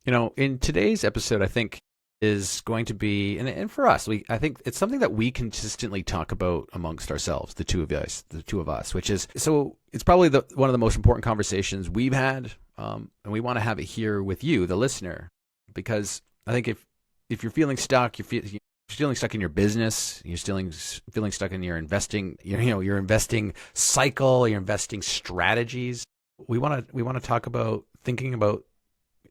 In today's episode, I think is going to be, and for us, I think it's something that we consistently talk about amongst ourselves, the two of us, which is, so it's probably one of the most important conversations we've had, and we want to have it here with you, the listener, because I think if you're feeling stuck, you're feeling stuck in your business, you're feeling stuck in your investing, your investing cycle, your investing strategies. We want to talk about thinking about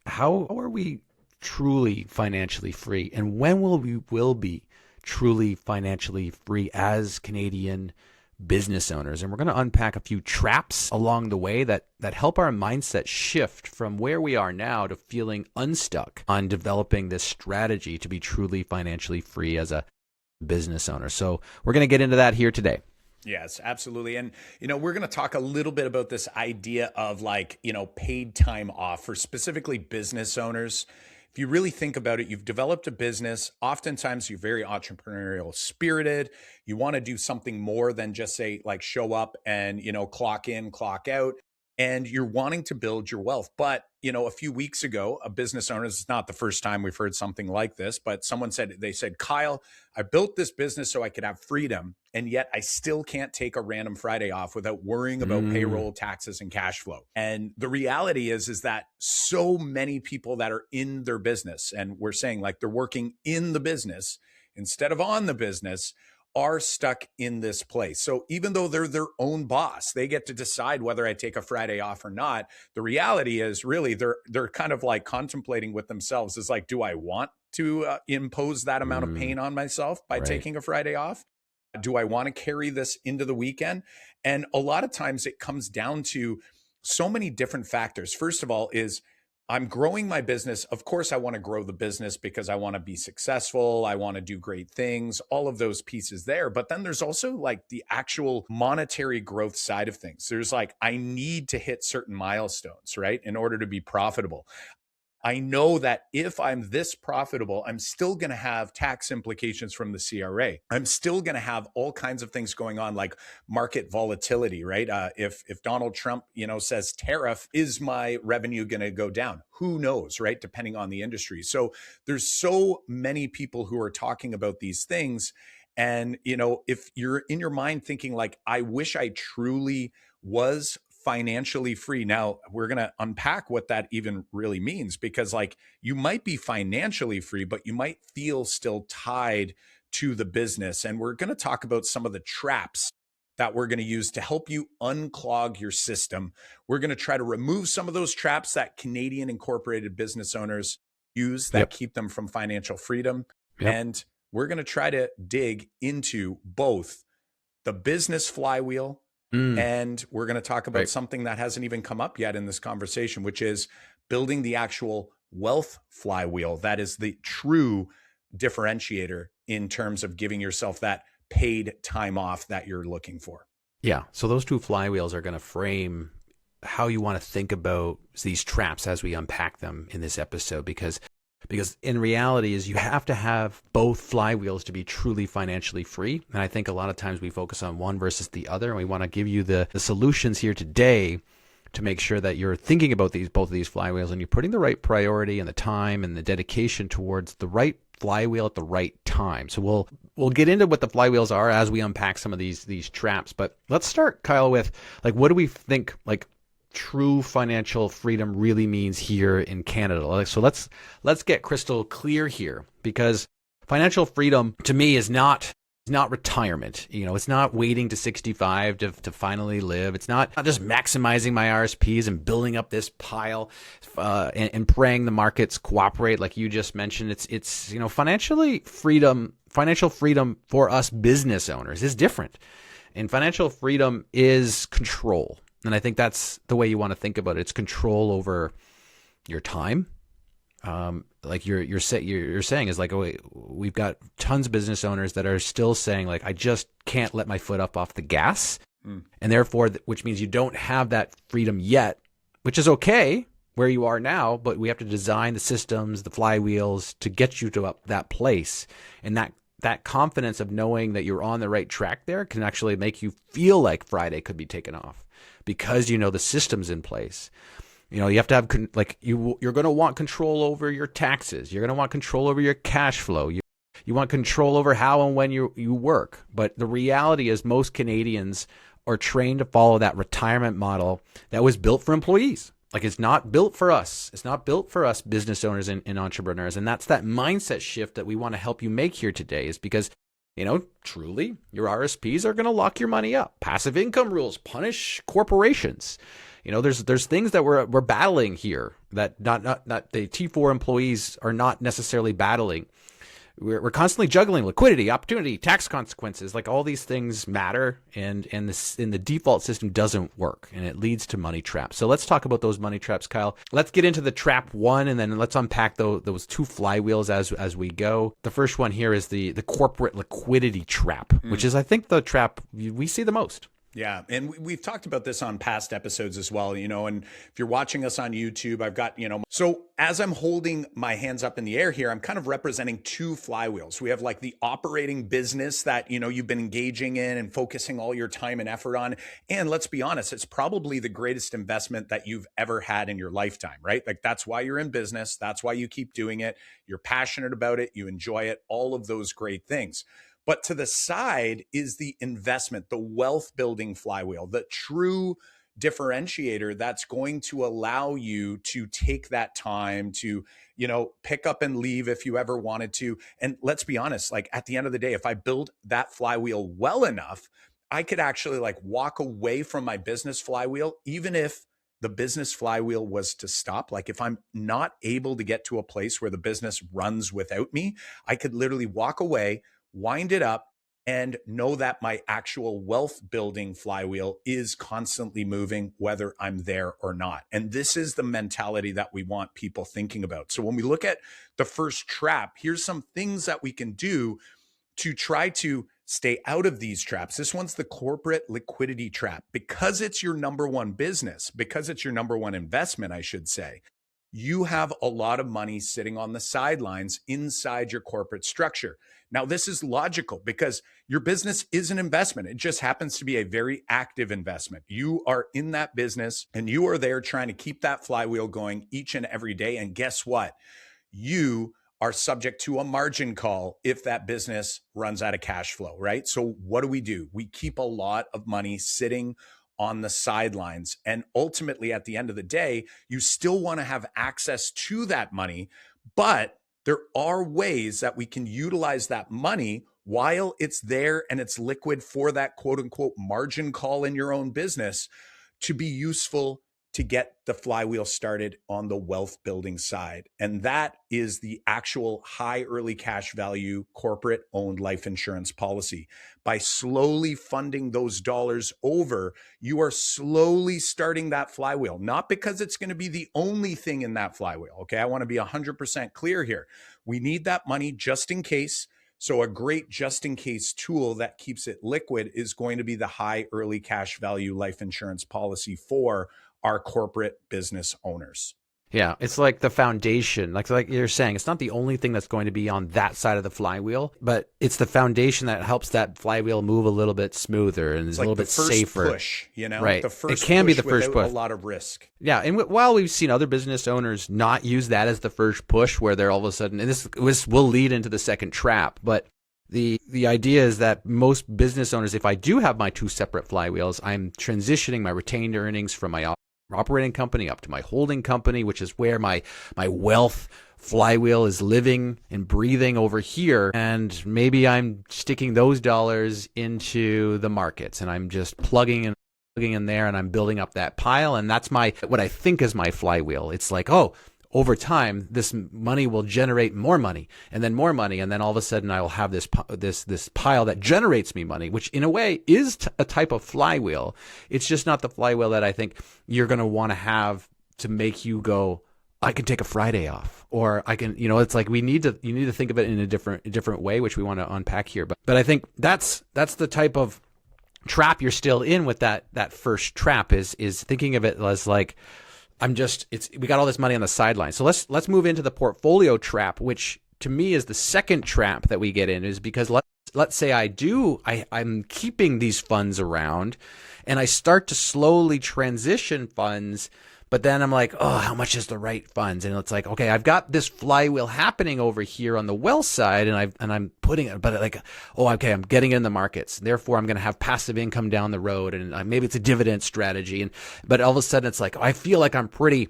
how are we truly financially free, and when will be truly financially free as Canadian business owners. And we're going to unpack a few traps along the way that help our mindset shift from where we are now to feeling unstuck on developing this strategy to be truly financially free as a business owner. So we're going to get into that here today. Yes, absolutely. And, we're going to talk a little bit about this idea of paid time off for specifically business owners. If you really think about it, you've developed a business. Oftentimes you're very entrepreneurial spirited. You want to do something more than just say show up and, clock in, clock out. And you're wanting to build your wealth. But, a few weeks ago, a business owner, this is not the first time we've heard something like this, but they said, Kyle, I built this business so I could have freedom. And yet I still can't take a random Friday off without worrying about payroll, taxes, and cash flow. And the reality is that so many people that are in their business, and we're saying they're working in the business instead of on the business, are stuck in this place. So even though they're their own boss, they get to decide whether I take a Friday off or not. The reality is really they're kind of contemplating with themselves is do I want to impose that amount of pain on myself by taking a Friday off? Do I want to carry this into the weekend? And a lot of times it comes down to so many different factors. First of all is I'm growing my business. Of course, I want to grow the business because I want to be successful. I want to do great things, all of those pieces there. But then there's also the actual monetary growth side of things. There's I need to hit certain milestones, right, in order to be profitable. I know that if I'm this profitable, I'm still going to have tax implications from the CRA. I'm still going to have all kinds of things going on like market volatility, right? If Donald Trump, says tariff, is my revenue going to go down? Who knows, right? Depending on the industry. So there's so many people who are talking about these things. And, if you're in your mind thinking I wish I truly was financially free. Now we're going to unpack what that even really means, because you might be financially free, but you might feel still tied to the business. And we're going to talk about some of the traps that we're going to use to help you unclog your system. We're going to try to remove some of those traps that Canadian incorporated business owners use that keep them from financial freedom. And we're going to try to dig into both the business flywheel, and we're going to talk about something that hasn't even come up yet in this conversation, which is building the actual wealth flywheel. That is the true differentiator in terms of giving yourself that paid time off that you're looking for. Yeah. So those two flywheels are going to frame how you want to think about these traps as we unpack them in this episode, because in reality is you have to have both flywheels to be truly financially free. And I think a lot of times we focus on one versus the other, and we want to give you the solutions here today to make sure that you're thinking about both of these flywheels, and you're putting the right priority and the time and the dedication towards the right flywheel at the right time. So we'll get into what the flywheels are as we unpack some of these traps. But let's start, Kyle, with what do we think true financial freedom really means here in Canada? So let's get crystal clear here, because financial freedom to me is not retirement. It's not waiting to 65 to finally live. It's not just maximizing my RSPs and building up this pile and praying the markets cooperate like you just mentioned. It's financial freedom for us business owners is different. And financial freedom is control. And I think that's the way you want to think about it. It's control over your time. You're saying is we've got tons of business owners that are still saying I just can't let my foot up off the gas. And therefore, which means you don't have that freedom yet, which is okay where you are now, but we have to design the systems, the flywheels to get you to that place. And that confidence of knowing that you're on the right track there can actually make you feel like Friday could be taken off, because the system's in place. You have to have you're going to want control over your taxes. You're going to want control over your cash flow. You want control over how and when you work. But the reality is most Canadians are trained to follow that retirement model that was built for employees. Like, it's not built for us. It's not built for us business owners and entrepreneurs. And that's that mindset shift that we want to help you make here today, is because, truly your RSPs are going to lock your money up. Passive income rules punish corporations. There's things that we're battling here that not the T4 employees are not necessarily battling. We're constantly juggling liquidity, opportunity, tax consequences. Like, all these things matter, and the default system doesn't work, and it leads to money traps. So let's talk about those money traps, Kyle. Let's get into the trap one, and then let's unpack those two flywheels as we go. The first one here is the corporate liquidity trap, which is, I think, the trap we see the most. Yeah. And we've talked about this on past episodes as well, and if you're watching us on YouTube, I've got, so as I'm holding my hands up in the air here, I'm kind of representing two flywheels. We have like the operating business that, you've been engaging in and focusing all your time and effort on. And let's be honest, it's probably the greatest investment that you've ever had in your lifetime, right? Like, that's why you're in business. That's why you keep doing it. You're passionate about it. You enjoy it, all of those great things. But to the side is the investment, the wealth building flywheel, the true differentiator that's going to allow you to take that time to, pick up and leave if you ever wanted to. And let's be honest, like, at the end of the day, if I build that flywheel well enough, I could actually walk away from my business flywheel, even if the business flywheel was to stop. Like, if I'm not able to get to a place where the business runs without me, I could literally walk away, wind it up, and know that my actual wealth building flywheel is constantly moving, whether I'm there or not. And this is the mentality that we want people thinking about. So when we look at the first trap, here's some things that we can do to try to stay out of these traps. This one's the corporate liquidity trap. Because it's your number one business, because it's your number one investment, I should say, you have a lot of money sitting on the sidelines inside your corporate structure. Now, this is logical because your business is an investment. It just happens to be a very active investment. You are in that business and you are there trying to keep that flywheel going each and every day. And guess what? You are subject to a margin call if that business runs out of cash flow, right? So what do? We keep a lot of money sitting on the sidelines. And ultimately, at the end of the day, you still want to have access to that money, but there are ways that we can utilize that money while it's there and it's liquid for that quote unquote margin call in your own business to be useful to get the flywheel started on the wealth building side. And that is the actual high early cash value corporate owned life insurance policy. By slowly funding those dollars over, you are slowly starting that flywheel, not because it's going to be the only thing in that flywheel. Okay. I want to be 100% clear here. We need that money just in case. So a great just in case tool that keeps it liquid is going to be the high early cash value life insurance policy for our corporate business owners. Yeah, it's like the foundation. Like you're saying, it's not the only thing that's going to be on that side of the flywheel, but it's the foundation that helps that flywheel move a little bit smoother and is a little bit safer. Push, right? The first it can push be the first push. A lot of risk. Yeah, and while we've seen other business owners not use that as the first push, where they're all of a sudden, and this will lead into the second trap, but the idea is that most business owners, if I do have my two separate flywheels, I'm transitioning my retained earnings from my operating company up to my holding company, which is where my wealth flywheel is living and breathing over here. And maybe I'm sticking those dollars into the markets and I'm just plugging in there and I'm building up that pile. And that's what I think is my flywheel. It's like, oh, over time, this money will generate more money and then more money. And then all of a sudden I will have this pile that generates me money, which in a way is a type of flywheel. It's just not the flywheel that I think you're going to want to have to make you go, I can take a Friday off, or I can, it's like you need to think of it in a different way, which we want to unpack here. But I think that's the type of trap you're still in with that first trap is thinking of it as like, we got all this money on the sidelines. So let's move into the portfolio trap, which to me is the second trap that we get in, is because let's say I'm keeping these funds around and I start to slowly transition funds But then I'm like, oh, how much is the right funds? And it's like, okay, I've got this flywheel happening over here on the wealth side, and I'm putting it, but like, oh, okay, I'm getting in the markets. Therefore, I'm going to have passive income down the road, and maybe it's a dividend strategy. But all of a sudden, it's like, oh, I feel like I'm pretty,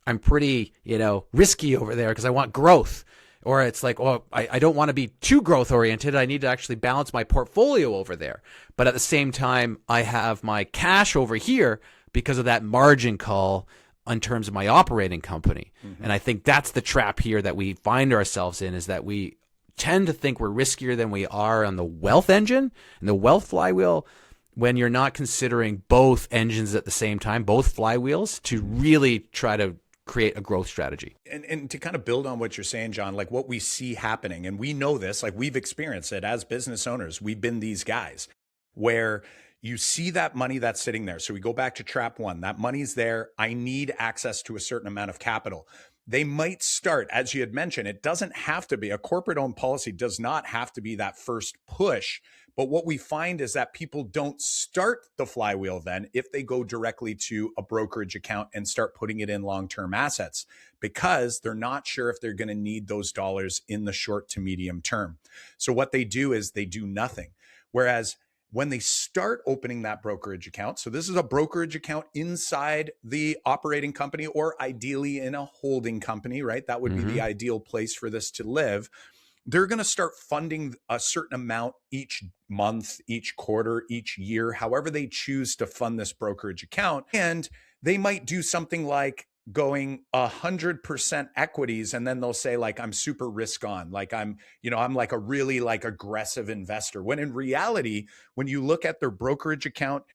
risky over there because I want growth. Or it's like, oh, I don't want to be too growth oriented. I need to actually balance my portfolio over there. But at the same time, I have my cash over here because of that margin call in terms of my operating company. Mm-hmm. And I think that's the trap here that we find ourselves in, is that we tend to think we're riskier than we are on the wealth engine and the wealth flywheel, when you're not considering both engines at the same time, both flywheels, to really try to create a growth strategy. And to kind of build on what you're saying, John, like what we see happening, and we know this, like we've experienced it as business owners. We've been these guys where you see that money that's sitting there. So we go back to trap one, that money's there. I need access to a certain amount of capital. They might start, as you had mentioned, it doesn't have to be a corporate owned policy, does not have to be that first push. But what we find is that people don't start the flywheel then if they go directly to a brokerage account and start putting it in long-term assets, because they're not sure if they're going to need those dollars in the short to medium term. So what they do is they do nothing. Whereas when they start opening that brokerage account, so this is a brokerage account inside the operating company, or ideally in a holding company, right? That would be the ideal place for this to live. They're going to start funding a certain amount each month, each quarter, each year, however they choose to fund this brokerage account. And they might do something like going 100% equities. And then they'll say like, I'm super risk on, like I'm like a really like aggressive investor. When in reality, when you look at their brokerage account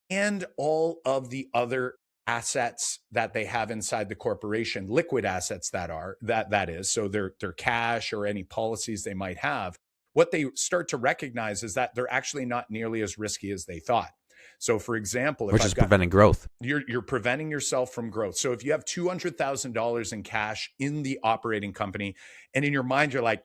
and all of the other assets that they have inside the corporation, liquid assets that is, so their cash or any policies they might have, what they start to recognize is that they're actually not nearly as risky as they thought. So for example, which is preventing growth. You're preventing yourself from growth. So if you have $200,000 in cash in the operating company, and in your mind you're like,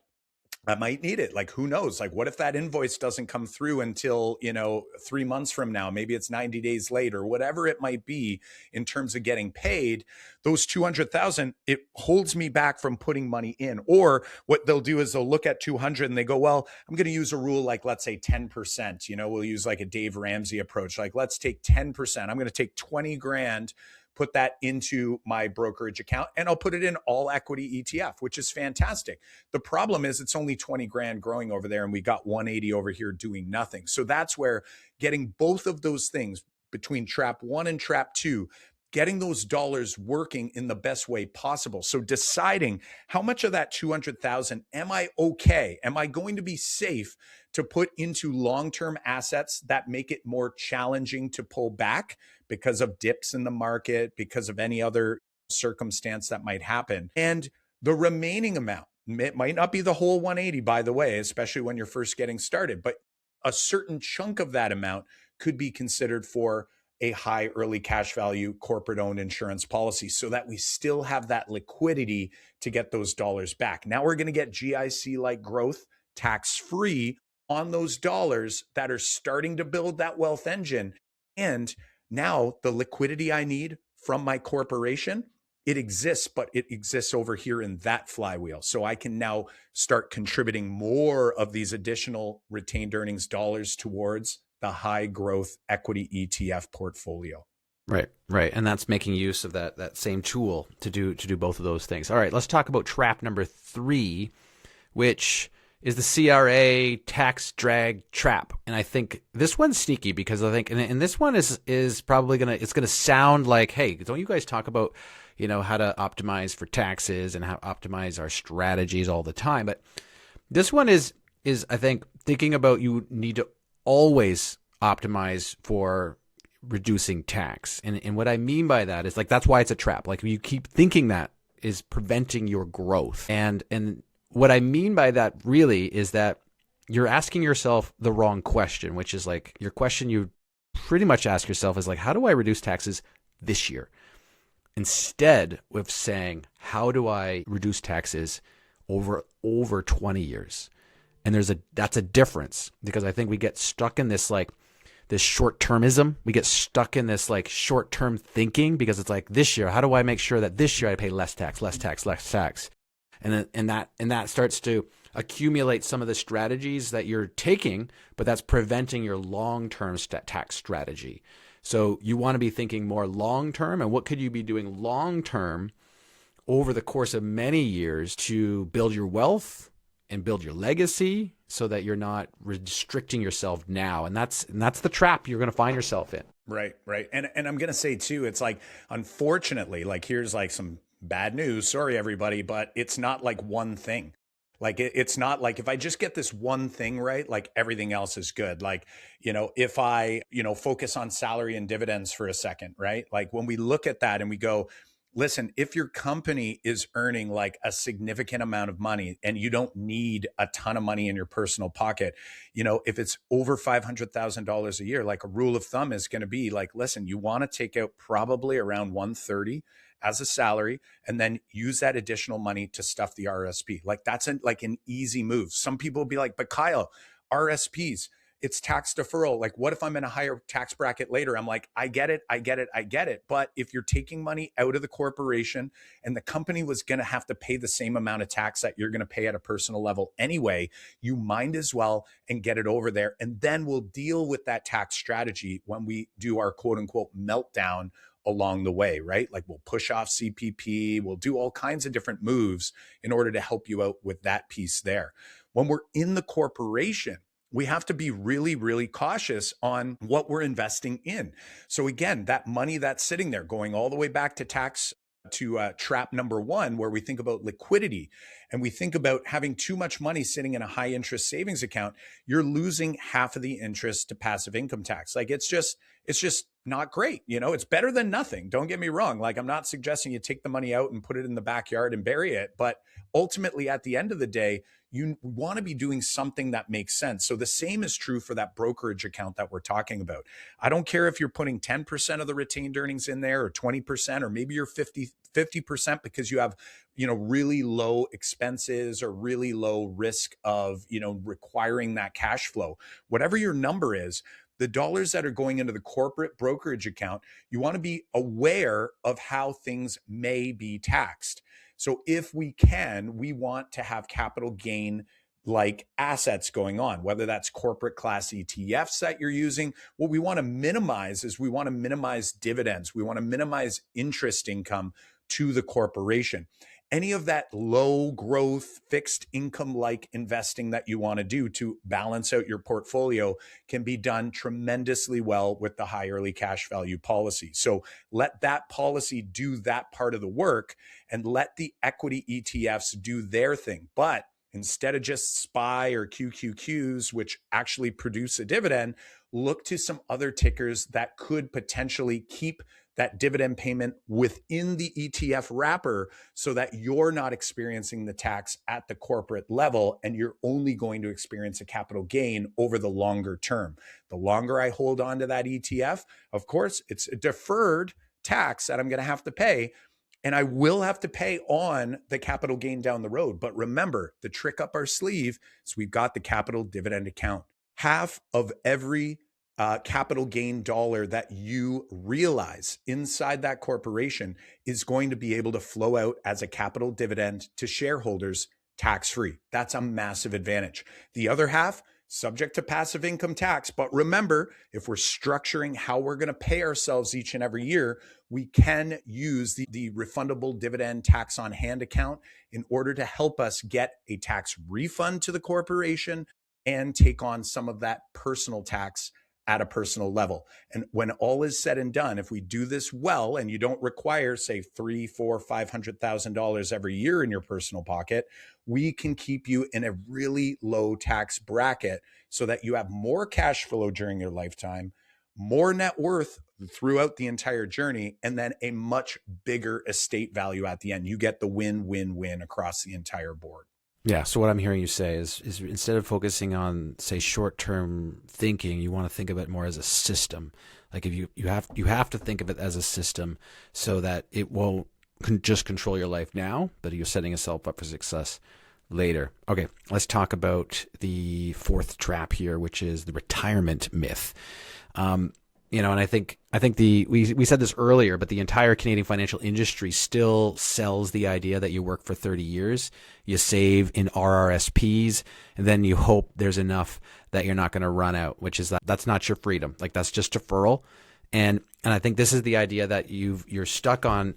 I might need it. Like, who knows? Like, what if that invoice doesn't come through until, 3 months from now? Maybe it's 90 days later, whatever it might be in terms of getting paid. Those 200,000, it holds me back from putting money in. Or what they'll do is they'll look at 200 and they go, well, I'm going to use a rule like, let's say 10%. We'll use like a Dave Ramsey approach. Like, let's take 10%. I'm going to take 20 grand, put that into my brokerage account, and I'll put it in all equity ETF, which is fantastic. The problem is it's only 20 grand growing over there, and we got 180 over here doing nothing. So that's where getting both of those things between trap one and trap two, getting those dollars working in the best way possible. So deciding how much of that 200,000 am I okay? Am I going to be safe to put into long-term assets that make it more challenging to pull back because of dips in the market, because of any other circumstance that might happen? And the remaining amount, it might not be the whole 180, by the way, especially when you're first getting started, but a certain chunk of that amount could be considered for a high early cash value corporate owned insurance policy, so that we still have that liquidity to get those dollars back. Now we're going to get GIC like growth tax free on those dollars that are starting to build that wealth engine. And now the liquidity I need from my corporation, it exists, but it exists over here in that flywheel. So I can now start contributing more of these additional retained earnings dollars towards the high growth equity ETF portfolio. Right. And that's making use of that same tool to do both of those things. All right, let's talk about trap number 3, which is the CRA tax drag trap. And I think this one's sneaky because I think, and this one is probably it's gonna sound like, hey, don't you guys talk about, how to optimize for taxes and how to optimize our strategies all the time? But this one is I think thinking about, you need to always optimize for reducing tax. And what I mean by that is, like, that's why it's a trap. Like, you keep thinking that is preventing your growth. And what I mean by that really is that you're asking yourself the wrong question, which is like, your question you pretty much ask yourself is like, how do I reduce taxes this year? Instead of saying, how do I reduce taxes over 20 years? And that's a difference, because I think we get stuck in this, like, this short-termism. We get stuck in this like short-term thinking because it's like, this year, how do I make sure that this year I pay less tax, less tax, less tax? And that starts to accumulate some of the strategies that you're taking, but that's preventing your long-term tax strategy. So you want to be thinking more long-term, and what could you be doing long-term over the course of many years to build your wealth and build your legacy so that you're not restricting yourself now. And that's the trap you're going to find yourself in. Right. And I'm going to say too, it's like, unfortunately, like here's like some bad news. Sorry, everybody, but it's not like one thing. Like it's not like if I just get this one thing right, like everything else is good. Like, if I, focus on salary and dividends for a second, right? Like when we look at that and we go, listen, if your company is earning like a significant amount of money and you don't need a ton of money in your personal pocket, if it's over $500,000 a year, like a rule of thumb is going to be like, listen, you want to take out probably around 130 as a salary and then use that additional money to stuff the RSP. Like that's an easy move. Some people will be like, but Kyle, RSPs, it's tax deferral. Like, what if I'm in a higher tax bracket later? I'm like, I get it. But if you're taking money out of the corporation and the company was going to have to pay the same amount of tax that you're going to pay at a personal level anyway, you might as well and get it over there. And then we'll deal with that tax strategy when we do our quote unquote meltdown along the way, right? Like we'll push off CPP, we'll do all kinds of different moves in order to help you out with that piece there. When we're in the corporation, we have to be really, really cautious on what we're investing in. So again, that money that's sitting there, going all the way back to tax, to trap number one, where we think about liquidity and we think about having too much money sitting in a high interest savings account, you're losing half of the interest to passive income tax. Like it's just not great. It's better than nothing. Don't get me wrong. Like I'm not suggesting you take the money out and put it in the backyard and bury it. But ultimately, at the end of the day, you want to be doing something that makes sense. So the same is true for that brokerage account that we're talking about. I don't care if you're putting 10% of the retained earnings in there or 20%, or maybe you're 50% because you have, really low expenses or really low risk of, requiring that cash flow. Whatever your number is, the dollars that are going into the corporate brokerage account, you want to be aware of how things may be taxed. So if we want to have capital gain like assets going on, whether that's corporate class ETFs that you're using. What we want to minimize is we want to minimize dividends. We want to minimize interest income to the corporation. Any of that low growth, fixed income like investing that you want to do to balance out your portfolio can be done tremendously well with the high early cash value policy. So let that policy do that part of the work and let the equity ETFs do their thing. But instead of just SPY or QQQs, which actually produce a dividend, look to some other tickers that could potentially keep that dividend payment within the ETF wrapper so that you're not experiencing the tax at the corporate level and you're only going to experience a capital gain over the longer term. The longer I hold on to that ETF, of course, it's a deferred tax that I'm going to have to pay. And I will have to pay on the capital gain down the road. But remember, the trick up our sleeve is we've got the capital dividend account. Half of every capital gain dollar that you realize inside that corporation is going to be able to flow out as a capital dividend to shareholders tax-free. That's a massive advantage. The other half, subject to passive income tax. But remember, if we're structuring how we're going to pay ourselves each and every year, we can use the refundable dividend tax on hand account in order to help us get a tax refund to the corporation and take on some of that personal tax at a personal level. And when all is said and done, if we do this well and you don't require, say, $300,000, $400,000, $500,000 every year in your personal pocket, we can keep you in a really low tax bracket so that you have more cash flow during your lifetime, more net worth throughout the entire journey, and then a much bigger estate value at the end. You get the win-win-win across the entire board. Yeah. So what I'm hearing you say is instead of focusing on, say, short-term thinking, you want to think of it more as a system. Like if you have to think of it as a system so that it won't just control your life now, but you're setting yourself up for success later. Okay. Let's talk about the fourth trap here, which is the retirement myth. And I think we said this earlier, but the entire Canadian financial industry still sells the idea that you work for 30 years, you save in RRSPs, and then you hope there's enough that you're not going to run out, which is that's not your freedom. Like, that's just deferral. And I think this is the idea that you're stuck on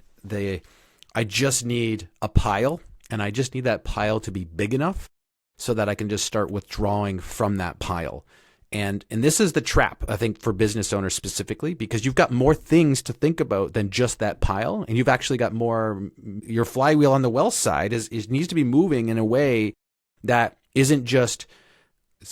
I just need a pile, and I just need that pile to be big enough so that I can just start withdrawing from that pile. And this is the trap, I think, for business owners specifically, because you've got more things to think about than just that pile. And you've actually got more, your flywheel on the wealth side needs to be moving in a way that isn't just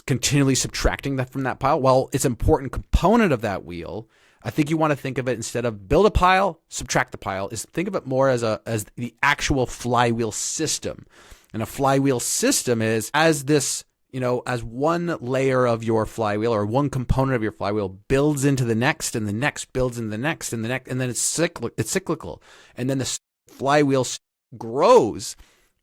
continually subtracting that from that pile. While it's an important component of that wheel, I think you want to think of it, instead of build a pile, subtract the pile, is think of it more as the actual flywheel system. And a flywheel system is as this, as one layer of your flywheel or one component of your flywheel builds into the next, and the next builds into the next, and the next, and then it's cyclical. And then the flywheel grows,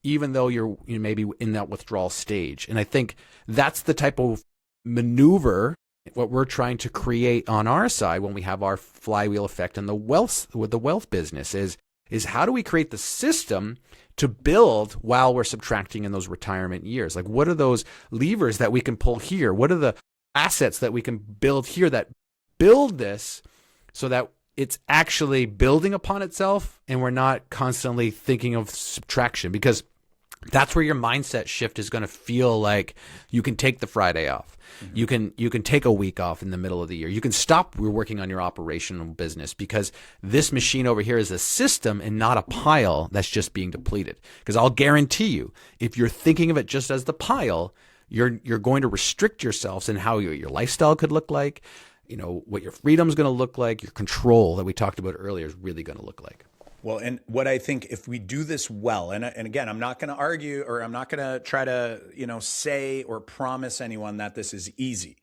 even though you're maybe in that withdrawal stage. And I think that's the type of maneuver what we're trying to create on our side when we have our flywheel effect and the wealth business is how do we create the system to build while we're subtracting in those retirement years? Like, what are those levers that we can pull here? What are the assets that we can build here that build this so that it's actually building upon itself and we're not constantly thinking of subtraction? Because that's where your mindset shift is going to feel like you can take the Friday off. Mm-hmm. You can take a week off in the middle of the year. You can stop working on your operational business, because this machine over here is a system and not a pile that's just being depleted. Because I'll guarantee you, if you're thinking of it just as the pile, you're going to restrict yourselves in how your lifestyle could look like, what your freedom is going to look like, your control that we talked about earlier is really going to look like. Well, and what I think, if we do this well, and again, I'm not going to argue, or I'm not going to try to, say or promise anyone that this is easy.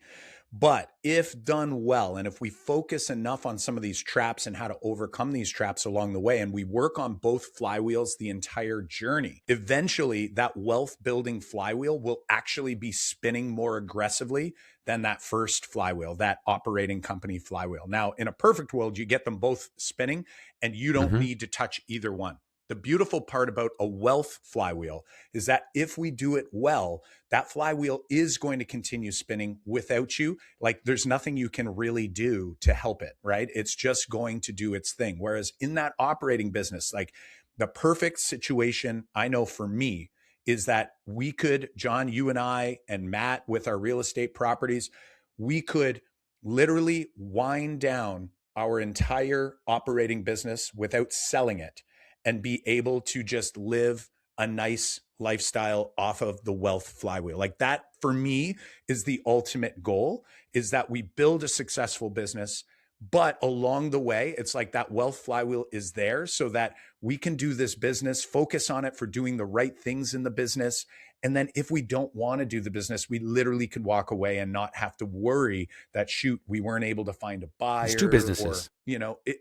But if done well, and if we focus enough on some of these traps and how to overcome these traps along the way, and we work on both flywheels the entire journey, eventually that wealth building flywheel will actually be spinning more aggressively than that first flywheel, that operating company flywheel. Now, in a perfect world, you get them both spinning and you don't need to touch either one. The beautiful part about a wealth flywheel is that if we do it well, that flywheel is going to continue spinning without you. Like, there's nothing you can really do to help it, right? It's just going to do its thing. Whereas in that operating business, like, the perfect situation I know for me is that we could, John, you and I and Matt, with our real estate properties, we could literally wind down our entire operating business without selling it, and be able to just live a nice lifestyle off of the wealth flywheel. Like, that for me is the ultimate goal, is that we build a successful business, but along the way, it's like that wealth flywheel is there so that we can do this business, focus on it for doing the right things in the business. And then if we don't want to do the business, we literally could walk away and not have to worry that, shoot, we weren't able to find a buyer. It's two businesses.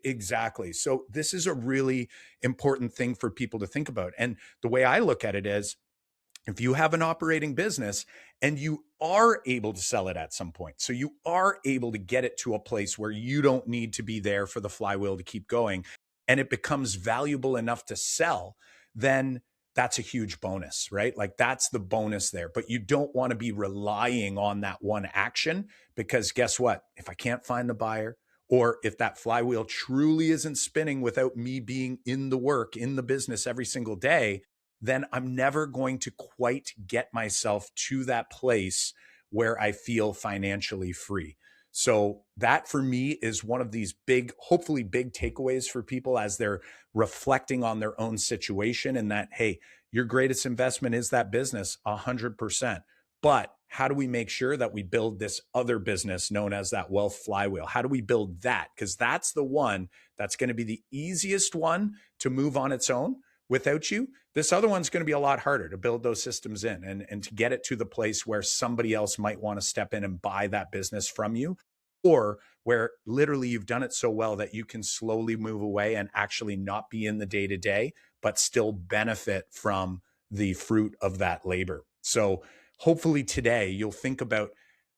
Exactly. So this is a really important thing for people to think about. And the way I look at it is, if you have an operating business and you are able to sell it at some point, so you are able to get it to a place where you don't need to be there for the flywheel to keep going, and it becomes valuable enough to sell, then that's a huge bonus, right? Like, that's the bonus there. But you don't want to be relying on that one action, because guess what? If I can't find the buyer, or if that flywheel truly isn't spinning without me being in the work, in the business every single day, then I'm never going to quite get myself to that place where I feel financially free. So that for me is one of these big, hopefully big takeaways for people as they're reflecting on their own situation, and that, hey, your greatest investment is that business 100%. But how do we make sure that we build this other business known as that wealth flywheel? How do we build that? Because that's the one that's going to be the easiest one to move on its own without you. This other one's going to be a lot harder to build those systems in, and to get it to the place where somebody else might want to step in and buy that business from you, or where literally you've done it so well that you can slowly move away and actually not be in the day-to-day, but still benefit from the fruit of that labor. So hopefully today you'll think about,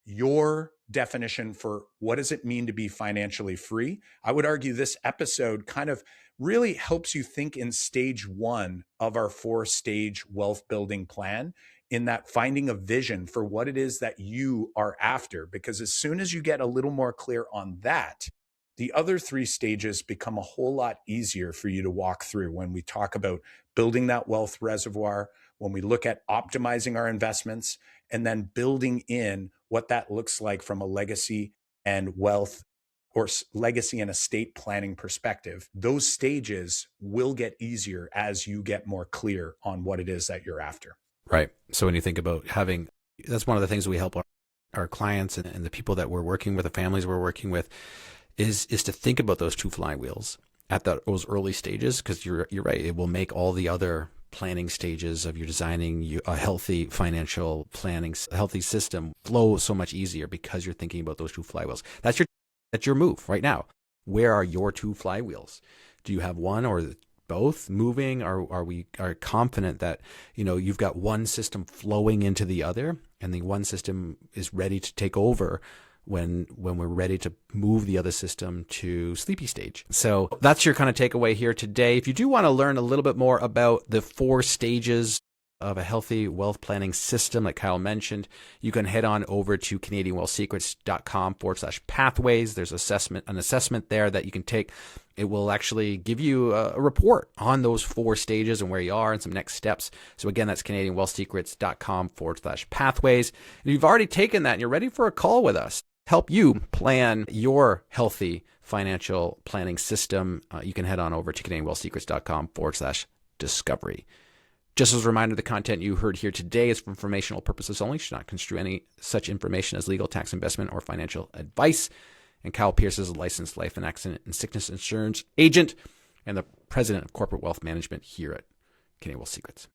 your definition for what does it mean to be financially free. I would argue this episode kind of really helps you think in stage one of our 4-stage wealth building plan, in that finding a vision for what it is that you are after. Because as soon as you get a little more clear on that, the other 3 stages become a whole lot easier for you to walk through when we talk about building that wealth reservoir, when we look at optimizing our investments, and then building in what that looks like from a legacy and wealth or legacy and estate planning perspective. Those stages will get easier as you get more clear on what it is that you're after. Right. So when you think about having, that's one of the things we help our clients and the people that we're working with, the families we're working with, is to think about those 2 flywheels at those early stages, because you're right. It will make all the other planning stages of your designing a healthy financial planning, a healthy system flow so much easier because you're thinking about those 2 flywheels. That's your move right now. Where are your 2 flywheels? Do you have one or both moving? Are we confident that you've got one system flowing into the other, and the one system is ready to take over when we're ready to move the other system to sleepy stage? So that's your kind of takeaway here today. If you do want to learn a little bit more about the 4 stages of a healthy wealth planning system that Kyle mentioned, you can head on over to canadianwealthsecrets.com/pathways. There's an assessment there that you can take. It will actually give you a report on those 4 stages and where you are and some next steps. So again, that's canadianwealthsecrets.com/pathways. And if you've already taken that and you're ready for a call with us, help you plan your healthy financial planning system, you can head on over to canadianwealthsecrets.com/discovery. Just as a reminder, the content you heard here today is for informational purposes only. Should not construe any such information as legal, tax, investment, or financial advice. And Kyle Pierce is a licensed life and accident and sickness insurance agent and the president of corporate wealth management here at Canadian Wealth Secrets.